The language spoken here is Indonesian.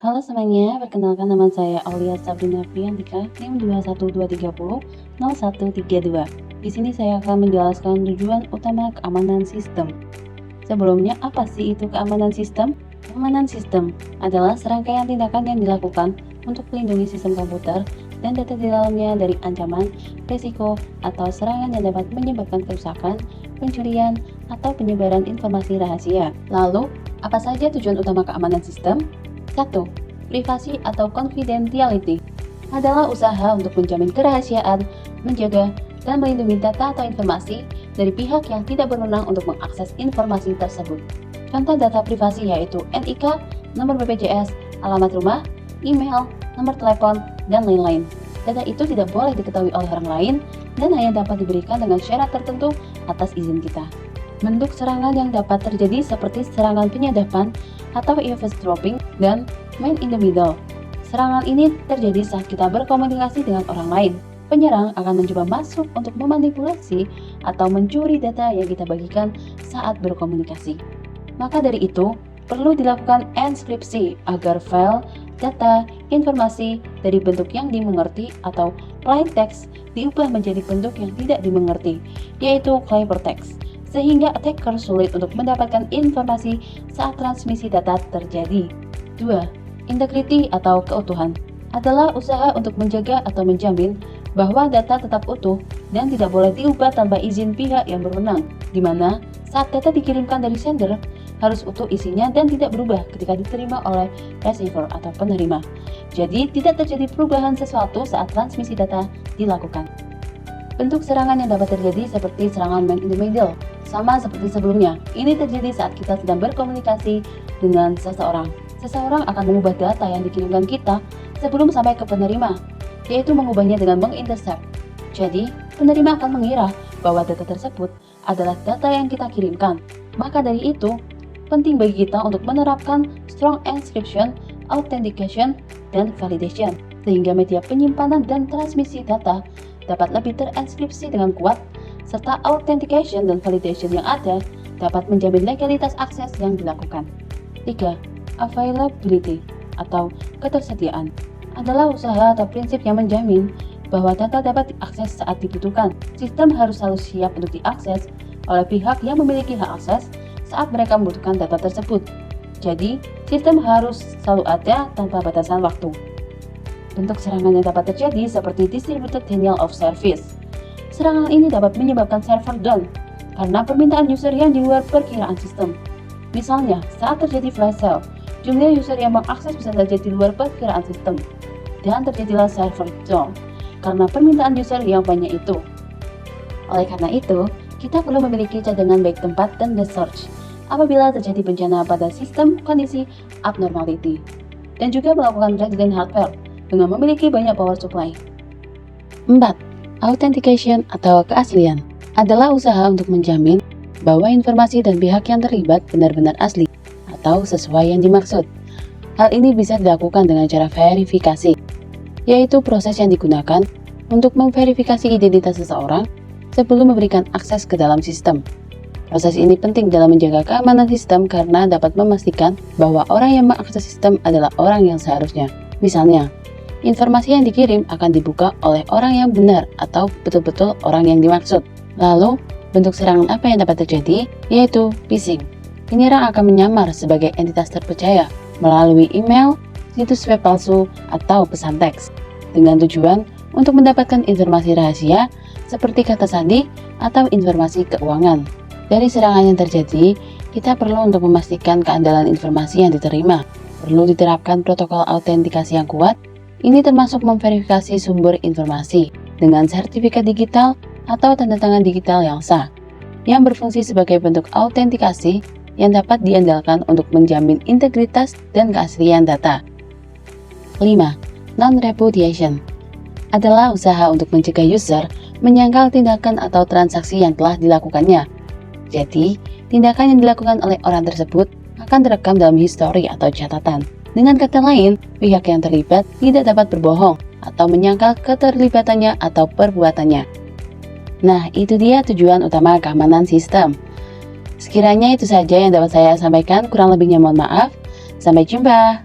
Halo semuanya, perkenalkan nama saya Aulia Sabrina Priyantika, NIM 212300132. Di sini saya akan menjelaskan tujuan utama keamanan sistem. Sebelumnya, apa sih itu keamanan sistem? Keamanan sistem adalah serangkaian tindakan yang dilakukan untuk melindungi sistem komputer dan data di dalamnya dari ancaman, risiko, atau serangan yang dapat menyebabkan kerusakan, pencurian, atau penyebaran informasi rahasia. Lalu, apa saja tujuan utama keamanan sistem? 1. Privasi atau confidentiality adalah usaha untuk menjamin kerahasiaan, menjaga, dan melindungi data atau informasi dari pihak yang tidak berwenang untuk mengakses informasi tersebut. Contoh data privasi yaitu NIK, nomor BPJS, alamat rumah, email, nomor telepon, dan lain-lain. Data itu tidak boleh diketahui oleh orang lain dan hanya dapat diberikan dengan syarat tertentu atas izin kita. Bentuk serangan yang dapat terjadi seperti serangan penyadapan atau eavesdropping dan man in the middle. Serangan ini terjadi saat kita berkomunikasi dengan orang lain. Penyerang akan mencoba masuk untuk memanipulasi atau mencuri data yang kita bagikan saat berkomunikasi. Maka dari itu, perlu dilakukan enkripsi agar file, data, informasi dari bentuk yang dimengerti atau plain text diubah menjadi bentuk yang tidak dimengerti, yaitu ciphertext, sehingga attacker sulit untuk mendapatkan informasi saat transmisi data terjadi. 2. Integriti atau keutuhan adalah usaha untuk menjaga atau menjamin bahwa data tetap utuh dan tidak boleh diubah tanpa izin pihak yang berwenang, di mana saat data dikirimkan dari sender, harus utuh isinya dan tidak berubah ketika diterima oleh receiver atau penerima. Jadi, tidak terjadi perubahan sesuatu saat transmisi data dilakukan. Bentuk serangan yang dapat terjadi seperti serangan man in the middle, sama seperti sebelumnya. Ini terjadi saat kita sedang berkomunikasi dengan seseorang. Seseorang akan mengubah data yang dikirimkan kita sebelum sampai ke penerima, yaitu mengubahnya dengan mengintercept. Jadi, penerima akan mengira bahwa data tersebut adalah data yang kita kirimkan. Maka dari itu, penting bagi kita untuk menerapkan strong encryption, authentication, dan validation, sehingga media penyimpanan dan transmisi data dapat lebih terenkripsi dengan kuat, serta authentication dan validation yang ada dapat menjamin legalitas akses yang dilakukan. 3. Availability atau ketersediaan adalah usaha atau prinsip yang menjamin bahwa data dapat diakses saat dibutuhkan. Sistem harus selalu siap untuk diakses oleh pihak yang memiliki hak akses saat mereka membutuhkan data tersebut. Jadi, sistem harus selalu ada tanpa batasan waktu. Bentuk serangan yang dapat terjadi seperti distributed denial of service. Serangan ini dapat menyebabkan server down karena permintaan user yang di luar perkiraan sistem. Misalnya, saat terjadi flash sale, jumlah user yang mengakses bisa saja di luar perkiraan sistem, dan terjadilah server down karena permintaan user yang banyak itu. Oleh karena itu, kita perlu memiliki cadangan baik tempat dan the search apabila terjadi bencana pada sistem kondisi abnormality, dan juga melakukan resilient hardware dengan memiliki banyak power supply. 4. Authentication atau keaslian adalah usaha untuk menjamin bahwa informasi dan pihak yang terlibat benar-benar asli atau sesuai yang dimaksud. Hal ini bisa dilakukan dengan cara verifikasi, yaitu proses yang digunakan untuk memverifikasi identitas seseorang sebelum memberikan akses ke dalam sistem. Proses ini penting dalam menjaga keamanan sistem karena dapat memastikan bahwa orang yang mengakses sistem adalah orang yang seharusnya. Misalnya, informasi yang dikirim akan dibuka oleh orang yang benar atau betul-betul orang yang dimaksud. Lalu, bentuk serangan apa yang dapat terjadi? Yaitu phishing. Penyerang akan menyamar sebagai entitas terpercaya melalui email, situs web palsu, atau pesan teks dengan tujuan untuk mendapatkan informasi rahasia seperti kata sandi atau informasi keuangan. Dari serangan yang terjadi, kita perlu untuk memastikan keandalan informasi yang diterima. Perlu diterapkan protokol autentikasi yang kuat. Ini termasuk memverifikasi sumber informasi dengan sertifikat digital atau tanda tangan digital yang sah, yang berfungsi sebagai bentuk autentikasi yang dapat diandalkan untuk menjamin integritas dan keaslian data. 5. Non-repudiation adalah usaha untuk mencegah user menyangkal tindakan atau transaksi yang telah dilakukannya. Jadi, tindakan yang dilakukan oleh orang tersebut akan terekam dalam histori atau catatan. Dengan kata lain, pihak yang terlibat tidak dapat berbohong atau menyangkal keterlibatannya atau perbuatannya. Nah, itu dia tujuan utama keamanan sistem. Sekiranya itu saja yang dapat saya sampaikan, kurang lebihnya mohon maaf. Sampai jumpa.